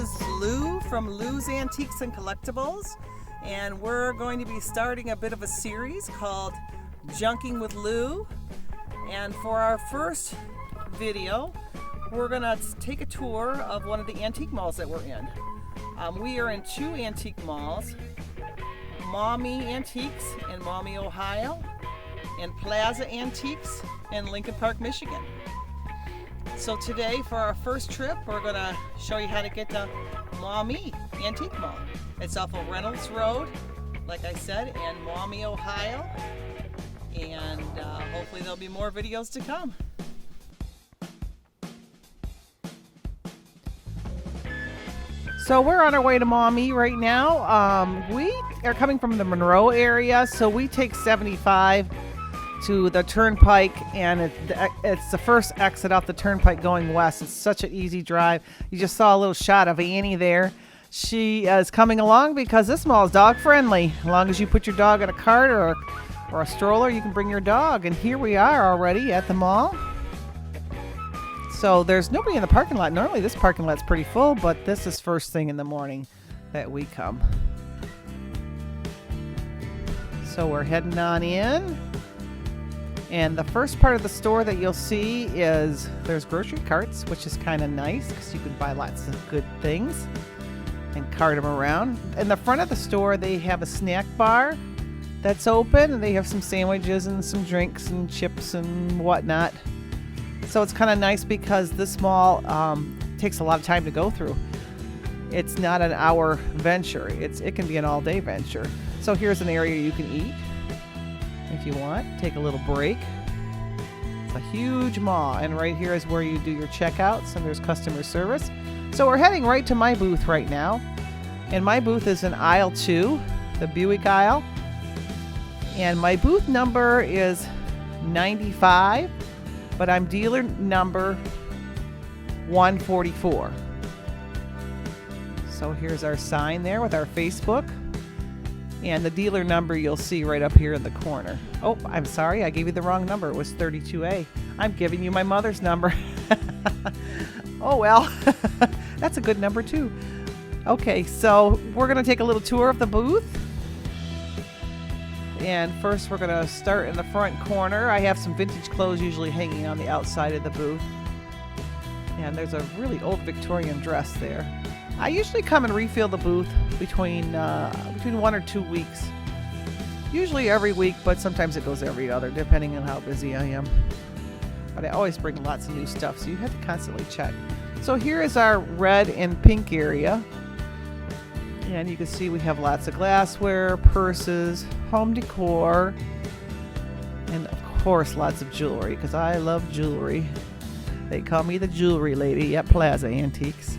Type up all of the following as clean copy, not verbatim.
is Lou from Lou's Antiques and Collectibles, and we're going to be starting a bit of a series called Junking with Lou. And for our first video, we're going to take a tour of one of the antique malls that we're in. We are in two antique malls, Maumee Antiques in Maumee, Ohio, and Plaza Antiques in Lincoln Park, Michigan. So today, for our first trip, we're going to show you how to get to Maumee Antique Mall. It's off of Reynolds Road, like I said, in Maumee, Ohio. And hopefully there'll be more videos to come. So we're on our way to Maumee right now. We are coming from the Monroe area, so we take 75 to the Turnpike, and it's the first exit off the Turnpike going west. It's such an easy drive. You just saw a little shot of Annie there. She is coming along because this mall is dog friendly. As long as you put your dog in a cart or a stroller, you can bring your dog. And here we are already at the mall. So there's nobody in the parking lot. Normally this parking lot's pretty full, but this is first thing in the morning that we come. So we're heading on in. And the first part of the store that you'll see is there's grocery carts, which is kind of nice because you can buy lots of good things and cart them around. In the front of the store, they have a snack bar that's open, and they have some sandwiches and some drinks and chips and whatnot. So it's kind of nice because this mall takes a lot of time to go through. It's not an hour venture. It can be an all-day venture. So here's an area you can eat if you want. Take a little break. It's a huge mall, and right here is where you do your checkouts, and there's customer service. So we're heading right to my booth right now, and my booth is in aisle 2, the Buick aisle, and my booth number is 95, but I'm dealer number 144. So here's our sign there with our Facebook. And the dealer number you'll see right up here in the corner. Oh, I'm sorry, I gave you the wrong number. It was 32A. I'm giving you my mother's number. Oh, well, that's a good number too. Okay, so we're going to take a little tour of the booth. And first we're going to start in the front corner. I have some vintage clothes usually hanging on the outside of the booth. And there's a really old Victorian dress there. I usually come and refill the booth between 1 or 2 weeks. Usually every week, but sometimes it goes every other, depending on how busy I am. But I always bring lots of new stuff, so you have to constantly check. So here is our red and pink area. And you can see we have lots of glassware, purses, home decor, and of course lots of jewelry, because I love jewelry. They call me the jewelry lady at Plaza Antiques.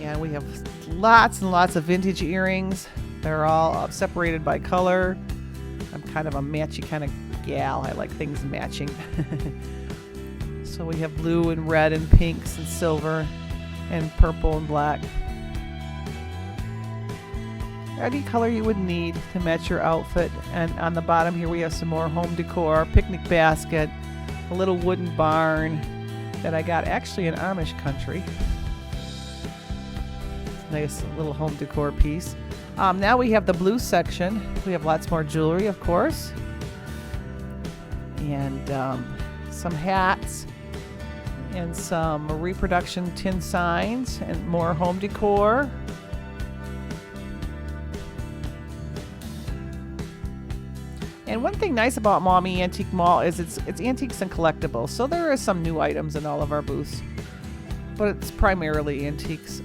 And we have lots and lots of vintage earrings. They're all separated by color. I'm kind of a matchy kind of gal. I like things matching. So we have blue and red and pinks and silver and purple and black. Any color you would need to match your outfit. And on the bottom here we have some more home decor, picnic basket, a little wooden barn that I got actually in Amish country. Nice little home decor piece. Now we have the blue section. We have lots more jewelry, of course, and some hats and some reproduction tin signs and more home decor. And one thing nice about Maumee Antique Mall is it's antiques and collectibles. So there are some new items in all of our booths, but it's primarily antiques.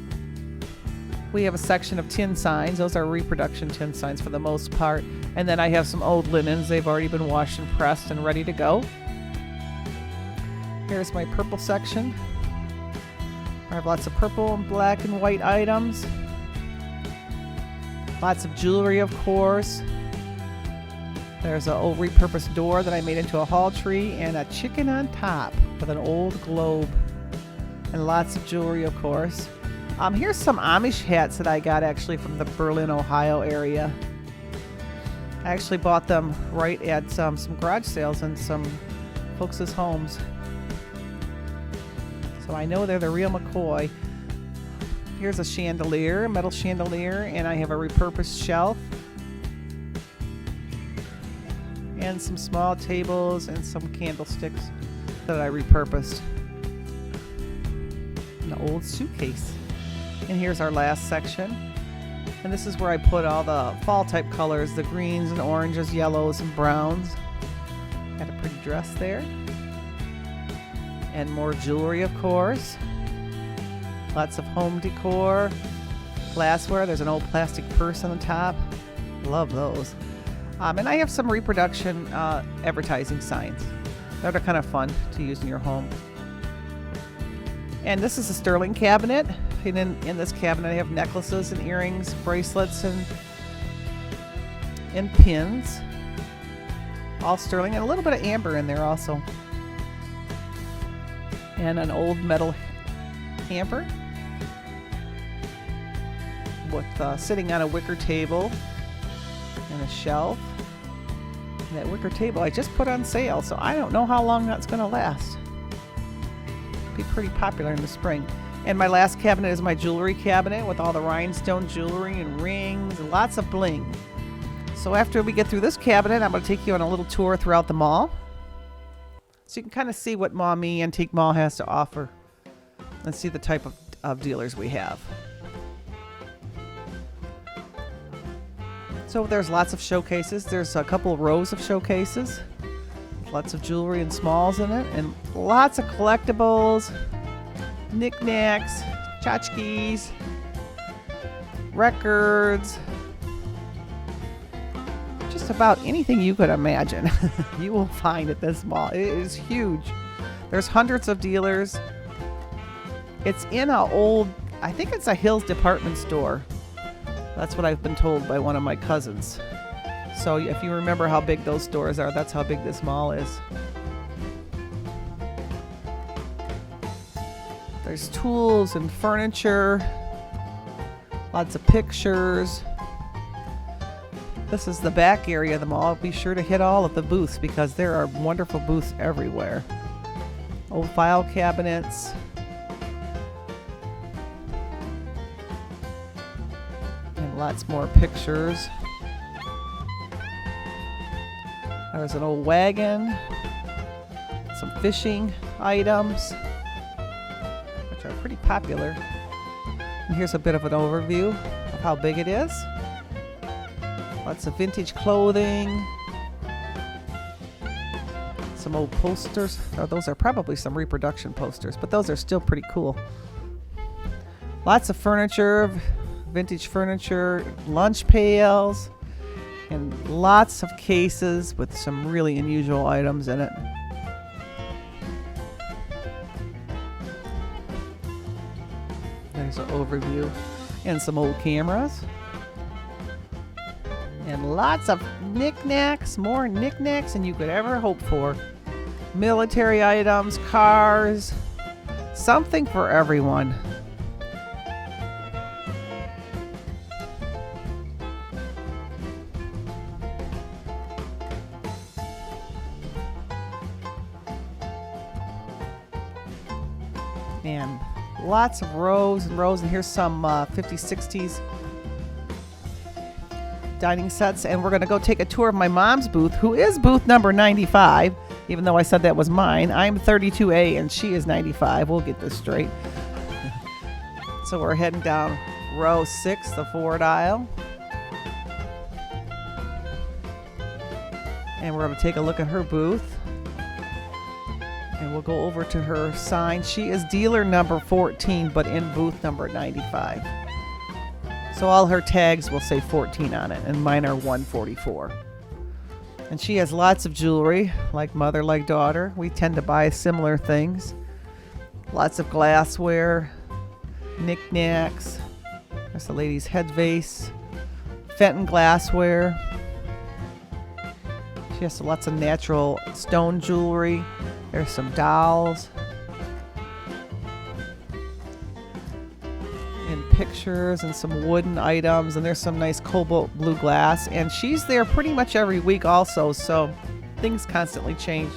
We have a section of tin signs. Those are reproduction tin signs for the most part. And then I have some old linens. They've already been washed and pressed and ready to go. Here's my purple section. I have lots of purple and black and white items. Lots of jewelry, of course. There's an old repurposed door that I made into a hall tree, and a chicken on top with an old globe. And lots of jewelry, of course. Here's some Amish hats that I got actually from the Berlin, Ohio area. I actually bought them right at some garage sales in some folks' homes. So I know they're the real McCoy. Here's a chandelier, a metal chandelier, and I have a repurposed shelf. And some small tables and some candlesticks that I repurposed. An old suitcase. And here's our last section. And this is where I put all the fall type colors, the greens and oranges, yellows and browns. Got a pretty dress there. And more jewelry, of course. Lots of home decor. Glassware. There's an old plastic purse on the top. Love those. And I have some reproduction advertising signs that are kind of fun to use in your home. And this is a sterling cabinet. And in this cabinet I have necklaces and earrings, bracelets and pins. All sterling, and a little bit of amber in there also. And an old metal hamper with sitting on a wicker table and a shelf. And that wicker table I just put on sale, so I don't know how long that's going to last. Be pretty popular in the spring. And my last cabinet is my jewelry cabinet with all the rhinestone jewelry and rings and lots of bling. So after we get through this cabinet, I'm going to take you on a little tour throughout the mall, so you can kind of see what Maumee Antique Mall has to offer and see the type of dealers we have. So there's lots of showcases. There's a couple rows of showcases. Lots of jewelry and smalls in it, and lots of collectibles, knickknacks, tchotchkes, records, just about anything you could imagine you will find at this mall. It is huge. There's hundreds of dealers. It's in a old, I think it's a Hills department store. That's what I've been told by one of my cousins. So if you remember how big those stores are, that's how big this mall is. There's tools and furniture, lots of pictures. This is the back area of the mall. Be sure to hit all of the booths because there are wonderful booths everywhere. Old file cabinets. And lots more pictures. There's an old wagon, some fishing items, which are pretty popular. And here's a bit of an overview of how big it is. Lots of vintage clothing, some old posters. Oh, those are probably some reproduction posters, but those are still pretty cool. Lots of furniture, vintage furniture, lunch pails, and lots of cases with some really unusual items in it. There's an overview, and some old cameras. And lots of knickknacks, more knickknacks than you could ever hope for. Military items, cars, something for everyone. And lots of rows and rows, and here's some 50s, 60s dining sets, and we're going to go take a tour of my mom's booth, who is booth number 95, even though I said that was mine. I'm 32A and she is 95. We'll get this straight. So we're heading down row 6, the forward aisle, and we're going to take a look at her booth, and we'll go over to her sign. She is dealer number 14, but in booth number 95. So all her tags will say 14 on it, and mine are 144. And she has lots of jewelry, like mother, like daughter. We tend to buy similar things. Lots of glassware, knickknacks. There's the lady's head vase, Fenton glassware. She has lots of natural stone jewelry. There's some dolls. And pictures and some wooden items, and there's some nice cobalt blue glass, and she's there pretty much every week also, so things constantly change.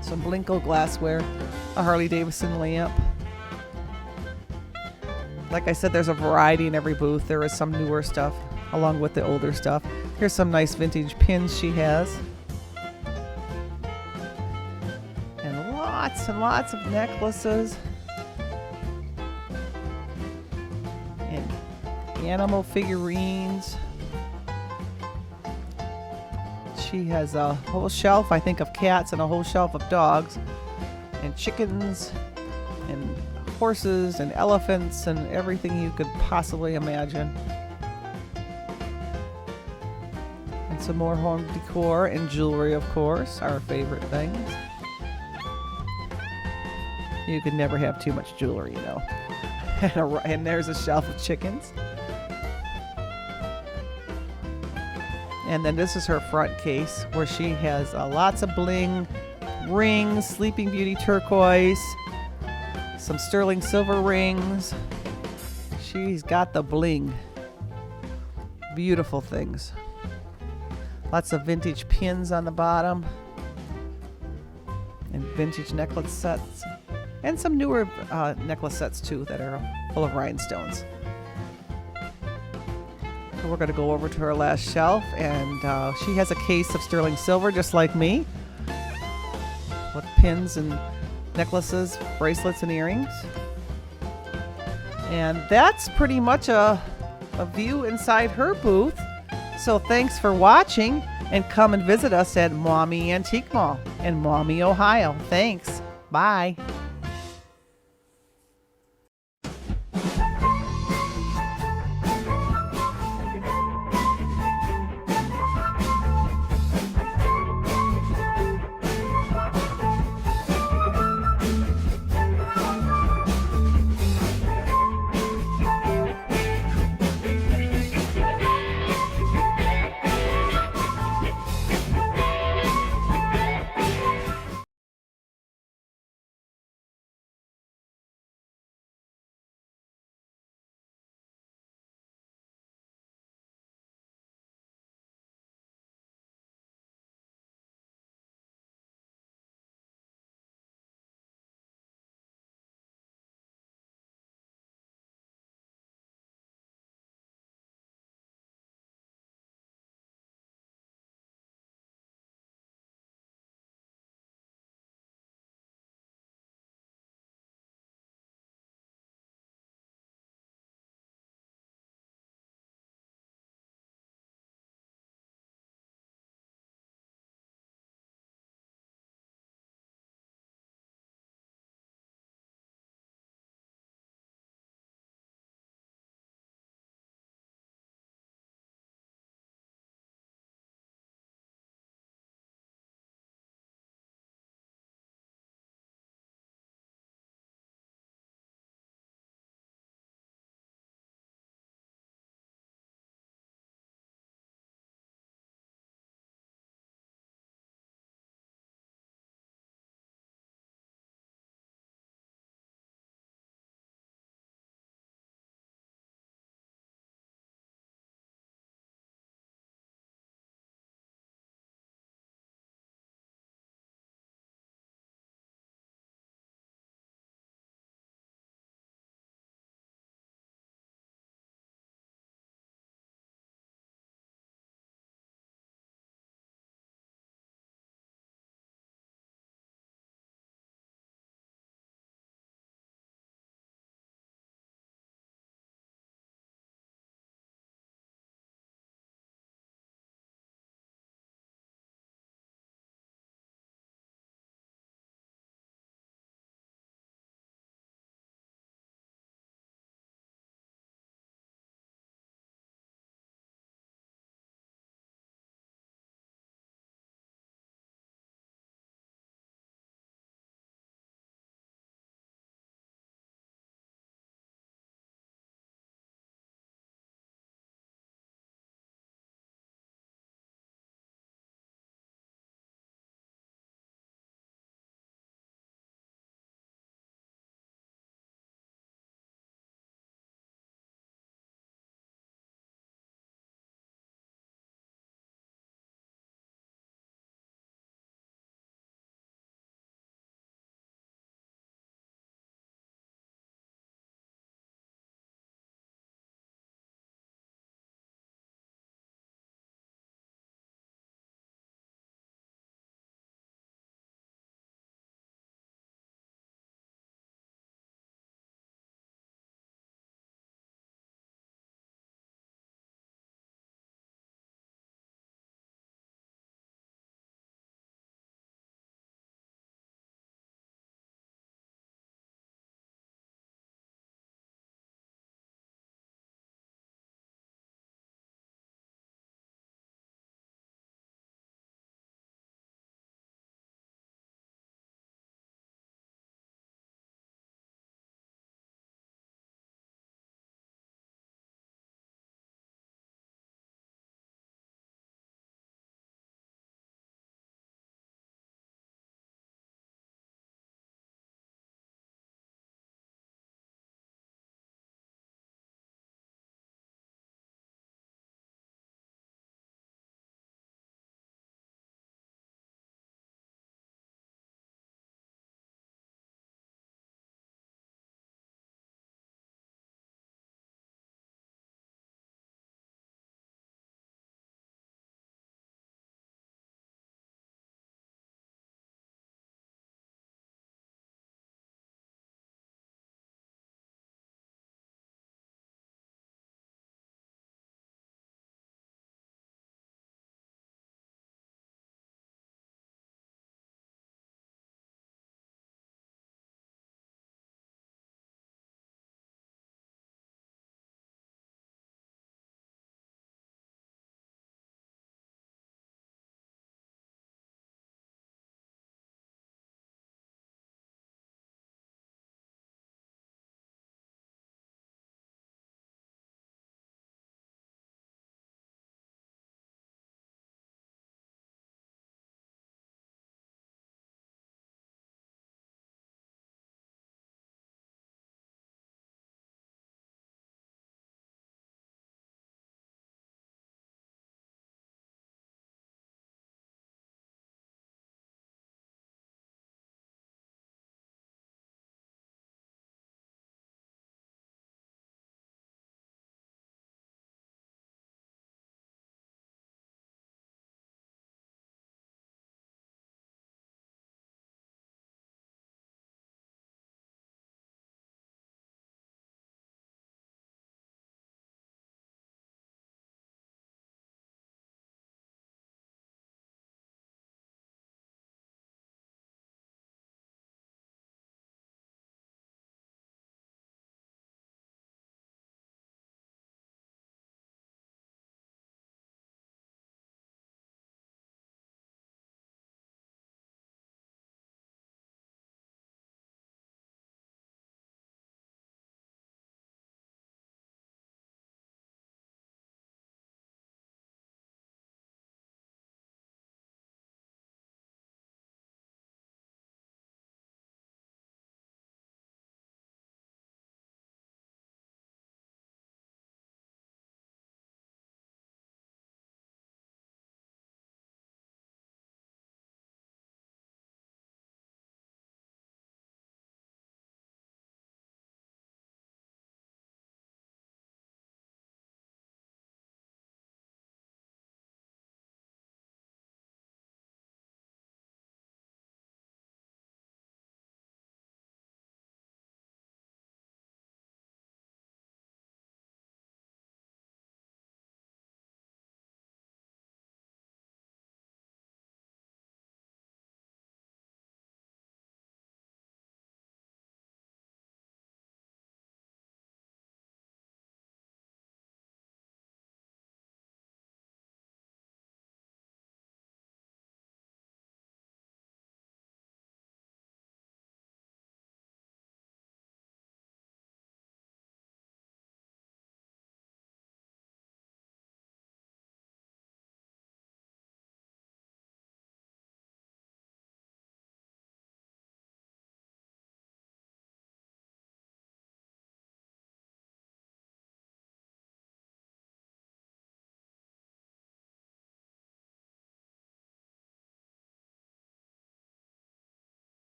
Some Blinko glassware, a Harley Davidson lamp, Like I said, there's a variety in every booth. There is some newer stuff along with the older stuff. Here's some nice vintage pins she has. And lots of necklaces. And animal figurines. She has a whole shelf, I think, of cats and a whole shelf of dogs. And chickens. And horses and elephants and everything you could possibly imagine. And some more home decor and jewelry, of course, our favorite things. You could never have too much jewelry, you know. And there's a shelf of chickens. And then this is her front case where she has lots of bling, rings, Sleeping Beauty turquoise, some sterling silver rings. She's got the bling. Beautiful things. Lots of vintage pins on the bottom. And vintage necklace sets. And some newer necklace sets too that are full of rhinestones. So we're going to go over to her last shelf, and she has a case of sterling silver just like me, with pins and necklaces, bracelets, and earrings. And that's pretty much a view inside her booth. So thanks for watching, and come and visit us at Maumee Antique Mall in Maumee, Ohio. Thanks. Bye.